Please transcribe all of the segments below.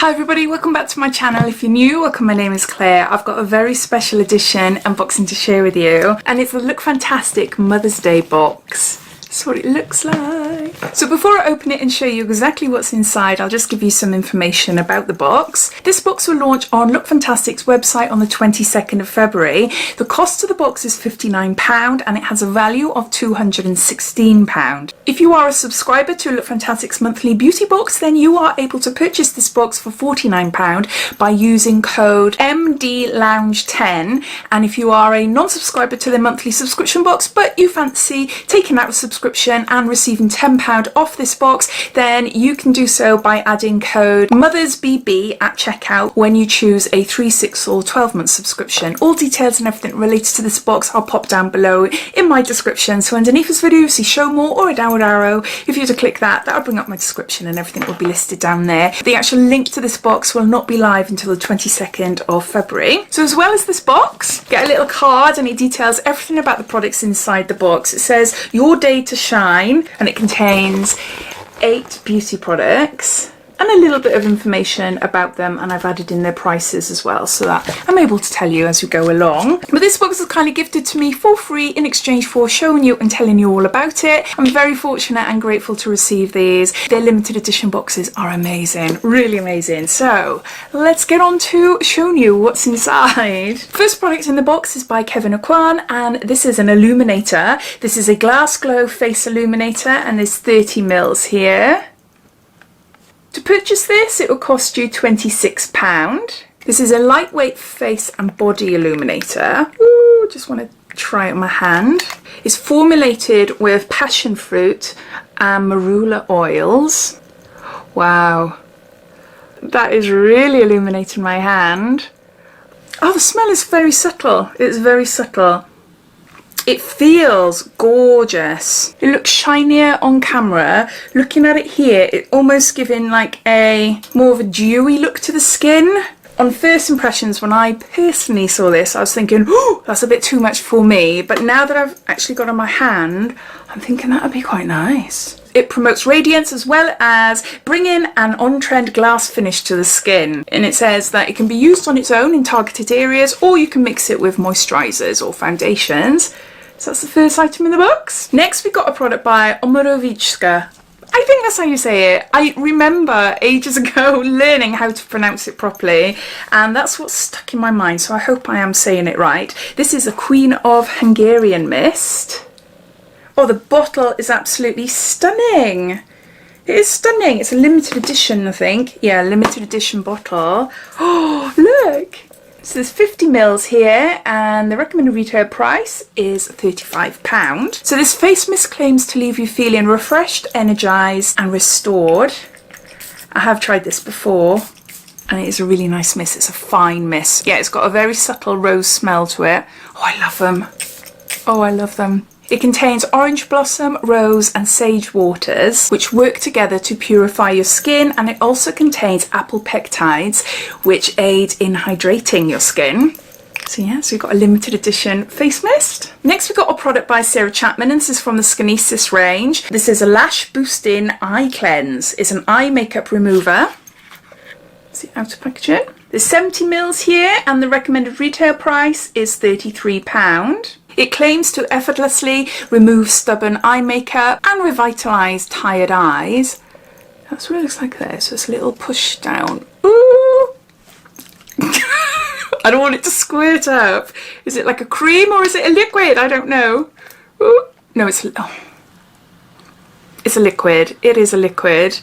Hi everybody, welcome back to my channel. If you're new, welcome, my name is Claire. I've got a very special edition unboxing to share with you, and it's the Lookfantastic Mother's Day box. That's what it looks like. So before I open it and show you exactly what's inside, I'll just give you some information about the box. This box will launch on Lookfantastic's website on the 22nd of February. The cost of the box is £59 and it has a value of £216. If you are a subscriber to Lookfantastic's monthly beauty box, then you are able to purchase this box for £49 by using code MDLounge10. And if you are a non-subscriber to the monthly subscription box, but you fancy taking out a subscription and receiving £10 off this box, then you can do so by adding code MOTHERSBB at checkout when you choose a 3, 6 or 12-month subscription. All details and everything related to this box I'll pop down below in my description. So underneath this video you see show more or a downward arrow. If you were to click that, that'll bring up my description and everything will be listed down there. The actual link to this box will not be live until the 22nd of February. So as well as this box, get a little card and it details everything about the products inside the box. It says your day to shine, and it contains 8 beauty products and a little bit of information about them, and I've added in their prices as well so that I'm able to tell you as we go along. But this box was kindly gifted to me for free in exchange for showing you and telling you all about it. I'm very fortunate and grateful to receive these. Their limited edition boxes are amazing, really amazing. So let's get on to showing you what's inside. First product in the box is by Kevyn Aucoin, and this is an illuminator. This is a glass glow face illuminator and there's 30 mils here. To purchase this, it will cost you £26. This is a lightweight face and body illuminator. Ooh, just want to try it on my hand. It's formulated with passion fruit and marula oils. Wow, that is really illuminating my hand. Oh, the smell is very subtle. It's very subtle. It feels gorgeous. It looks shinier on camera. Looking at it here, it's almost giving like a more of a dewy look to the skin. On first impressions, when I personally saw this, I was thinking, oh, that's a bit too much for me. But now that I've actually got it on my hand, I'm thinking that would be quite nice. It promotes radiance as well as bringing an on-trend glass finish to the skin. And it says that it can be used on its own in targeted areas, or you can mix it with moisturisers or foundations. So that's the first item in the box. Next we got a product by Volumising. I think that's how you say it. I remember ages ago learning how to pronounce it properly, and that's what's stuck in my mind, so I hope I am saying it right. This is a Queen of Hungarian mist. Oh, the bottle is absolutely stunning. It is stunning. It's a limited edition, I think. Yeah, limited edition bottle. Oh, look. So there's 50 mils here, and the recommended retail price is £35. So this face mist claims to leave you feeling refreshed, energised and restored. I have tried this before and it is a really nice mist. It's a fine mist. Yeah, it's got a very subtle rose smell to it. Oh, I love them. Oh, I love them. It contains orange blossom, rose and sage waters, which work together to purify your skin, and it also contains apple peptides, which aid in hydrating your skin. So yeah, so we've got a limited edition face mist. Next we've got a product by Chapman, and this is from the Skinesis range. This is a lash boosting eye cleanse. It's an eye makeup remover. See how to package it. There's 70 mils here, and the recommended retail price is £33. It claims to effortlessly remove stubborn eye makeup and revitalise tired eyes. That's what it looks like there. So it's a little push down. Ooh! I don't want it to squirt up. Is it like a cream or is it a liquid? I don't know. Ooh. No, it's a liquid. It is a liquid.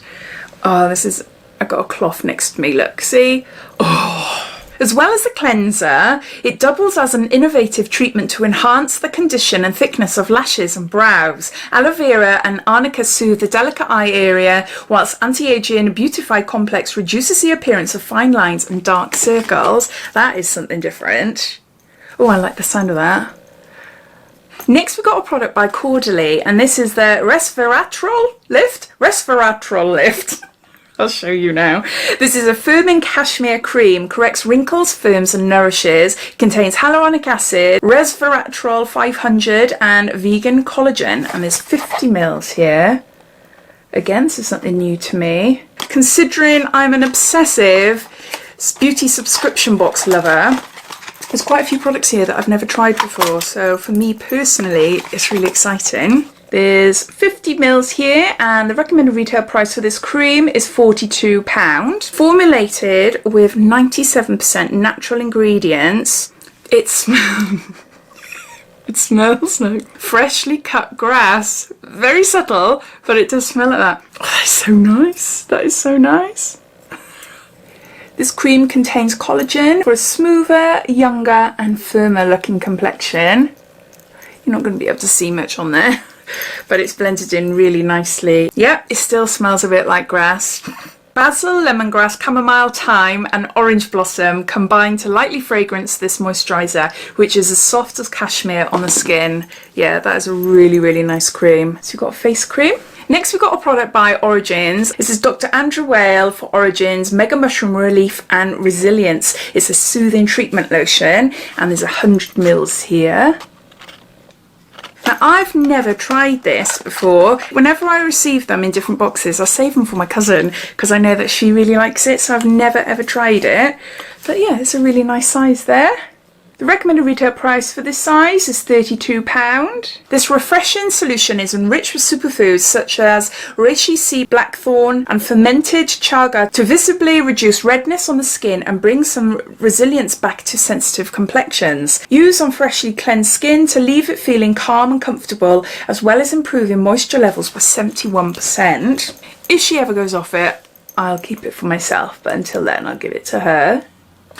Oh, this is... I've got a cloth next to me, look, see? Oh! As well as the cleanser, it doubles as an innovative treatment to enhance the condition and thickness of lashes and brows. Aloe vera and arnica soothe the delicate eye area, whilst anti-aging Beautify Complex reduces the appearance of fine lines and dark circles. That is something different. Oh, I like the sound of that. Next we've got a product by Caudalie, and this is the Resveratrol Lift. Resveratrol Lift. I'll show you now. This is a firming cashmere cream, corrects wrinkles, firms and nourishes, contains hyaluronic acid, resveratrol 500 and vegan collagen, and there's 50 mils here. Again, this is something new to me. Considering I'm an obsessive beauty subscription box lover, there's quite a few products here that I've never tried before, so for me personally it's really exciting. There's 50 mils here, and the recommended retail price for this cream is £42. Formulated with 97% natural ingredients. It smells like freshly cut grass. Very subtle, but it does smell like that. Oh, that's so nice. That is so nice. This cream contains collagen for a smoother, younger and firmer looking complexion. You're not going to be able to see much on there, but it's blended in really nicely. Yep, it still smells a bit like grass. Basil, lemongrass, chamomile, thyme and orange blossom combine to lightly fragrance this moisturiser, which is as soft as cashmere on the skin. Yeah, that is a really, really nice cream. So you've got a face cream. Next we've got a product by Origins. This is Dr. Andrew Whale for Origins Mega Mushroom Relief and Resilience. It's a soothing treatment lotion, and there's 100 mils here. Now, I've never tried this before. Whenever I receive them in different boxes, I save them for my cousin because I know that she really likes it, so I've never ever tried it. But yeah, it's a really nice size there. The recommended retail price for this size is £32. This refreshing solution is enriched with superfoods such as reishi seed blackthorn and fermented chaga to visibly reduce redness on the skin and bring some resilience back to sensitive complexions. Use on freshly cleansed skin to leave it feeling calm and comfortable, as well as improving moisture levels by 71%. If she ever goes off it, I'll keep it for myself, but until then I'll give it to her.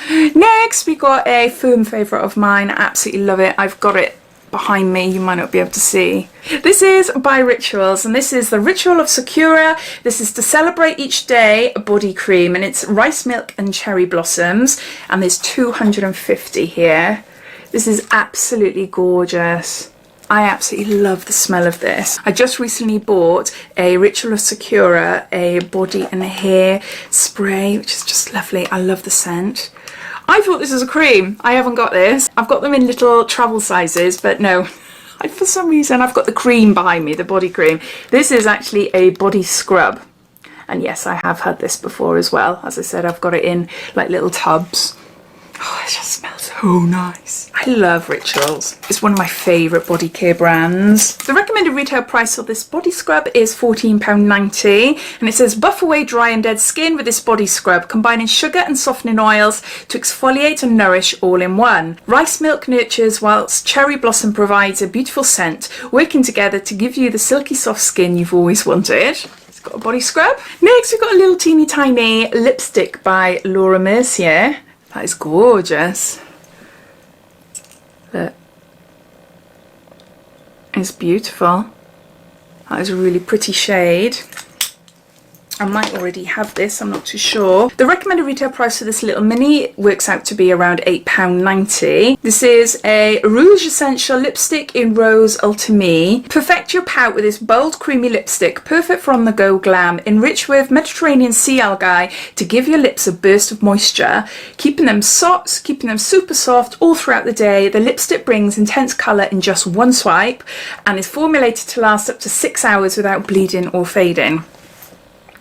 Next we got a firm favourite of mine. I absolutely love it. I've got it behind me, you might not be able to see. This is by Rituals, and this is the Ritual of Sakura. This is to celebrate each day a body cream, and it's rice milk and cherry blossoms, and there's 250 here. This is absolutely gorgeous. I absolutely love the smell of this. I just recently bought a Ritual of Sakura, a body and hair spray, which is just lovely. I love the scent. I thought this was a cream. I haven't got this. I've got them in little travel sizes, but no. For some reason, I've got the cream behind me, the body cream. This is actually a body scrub. And yes, I have had this before as well. As I said, I've got it in like little tubs. Oh, it just smells so nice. I love Rituals. It's one of my favourite body care brands. The recommended retail price of this body scrub is £14.90, and it says buff away dry and dead skin with this body scrub, combining sugar and softening oils to exfoliate and nourish all in one. Rice milk nurtures whilst cherry blossom provides a beautiful scent, working together to give you the silky soft skin you've always wanted. It's got a body scrub. Next we've got a little teeny tiny lipstick by Laura Mercier. That is gorgeous. Look. It's beautiful. That is a really pretty shade. I might already have this, I'm not too sure. The recommended retail price for this little mini works out to be around £8.90. This is a Rouge Essential Lipstick in Rose Ultimate. Perfect your pout with this bold, creamy lipstick, perfect for on-the-go glam, enriched with Mediterranean sea algae to give your lips a burst of moisture, keeping them soft, keeping them super soft all throughout the day. The lipstick brings intense colour in just one swipe and is formulated to last up to 6 hours without bleeding or fading.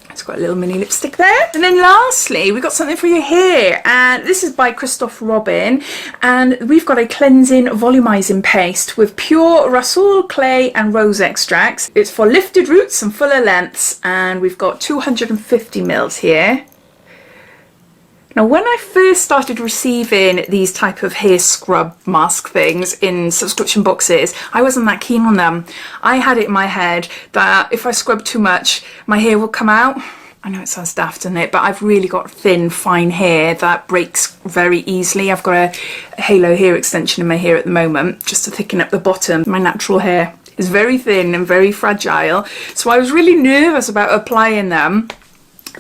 It's got a little mini lipstick there. And then lastly, we've got something for your hair, and this is by Christophe Robin, and we've got a cleansing volumizing paste with pure Rasool clay and rose extracts. It's for lifted roots and fuller lengths, and we've got 250 mils here. Now, when I first started receiving these type of hair scrub mask things in subscription boxes, I wasn't that keen on them. I had it in my head that if I scrubbed too much, my hair would come out. I know it sounds daft, doesn't it? But I've really got thin, fine hair that breaks very easily. I've got a halo hair extension in my hair at the moment, just to thicken up the bottom. My natural hair is very thin and very fragile. So I was really nervous about applying them.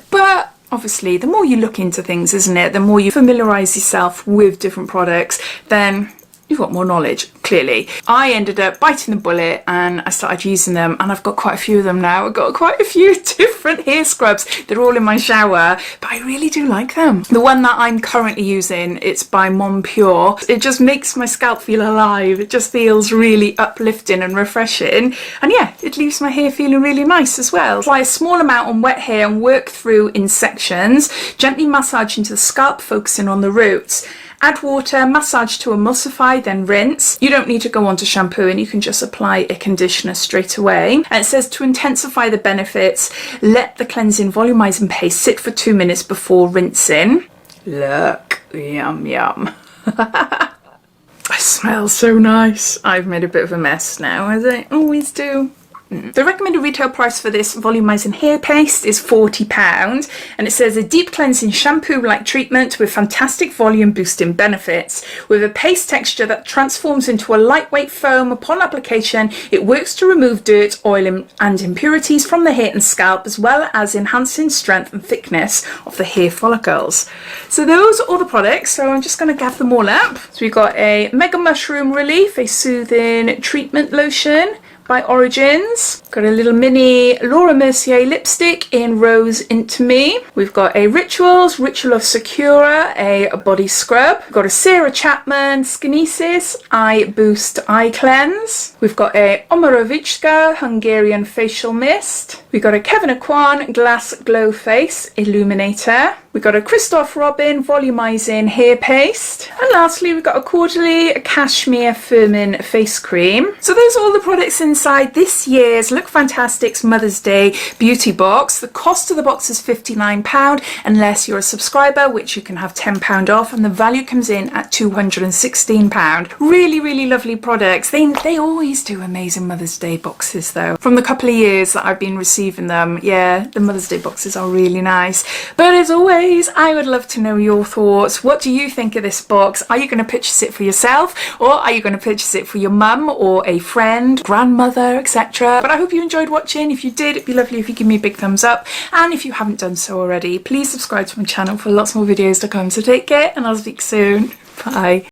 But obviously, the more you look into things, isn't it, the more you familiarise yourself with different products, then you've got more knowledge, clearly. I ended up biting the bullet and I started using them, and I've got quite a few of them now. I've got quite a few different hair scrubs. They're all in my shower, but I really do like them. The one that I'm currently using, it's by Mon Pure. It just makes my scalp feel alive. It just feels really uplifting and refreshing. And yeah, it leaves my hair feeling really nice as well. Apply a small amount on wet hair and work through in sections. Gently massage into the scalp, focusing on the roots. Add water, massage to emulsify, then rinse. You don't need to go on to shampoo, and you can just apply a conditioner straight away. And it says to intensify the benefits, let the cleansing volumizing paste sit for 2 minutes before rinsing. Look, yum yum. It smells so nice. I've made a bit of a mess now, as I always do. The recommended retail price for this volumizing hair paste is £40, and it says a deep cleansing shampoo-like treatment with fantastic volume boosting benefits. With a paste texture that transforms into a lightweight foam upon application, it works to remove dirt, oil and impurities from the hair and scalp, as well as enhancing strength and thickness of the hair follicles. So those are all the products, so I'm just going to gather them all up. So we've got a Mega Mushroom Relief, a soothing treatment lotion by Origins. Got a little mini Laura Mercier lipstick in Rose Into Me. We've got a Ritual of Sakura, a body scrub. We've got a Sarah Chapman Skinesis Eye Boost Eye Cleanse. We've got a Omarovichka Hungarian Facial Mist. We've got a Kevyn Aucoin Glass Glow Face Illuminator. We've got a Christophe Robin Volumizing Hair Paste. And lastly, we've got a Caudalie Cashmere Firming Face Cream. So those are all the products inside this year's Lookfantastic's Mother's Day beauty box. The cost of the box is £59 unless you're a subscriber, which you can have £10 off, and the value comes in at £216. Really, really lovely products. They always do amazing Mother's Day boxes though. From the couple of years that I've been receiving them, yeah, the Mother's Day boxes are really nice. But as always, I would love to know your thoughts. What do you think of this box? Are you going to purchase it for yourself, or are you going to purchase it for your mum or a friend, grandmother, etc.? But I hope you enjoyed watching. If you did, it'd be lovely if you give me a big thumbs up, and if you haven't done so already, please subscribe to my channel for lots more videos to come. So take care, and I'll speak soon. Bye.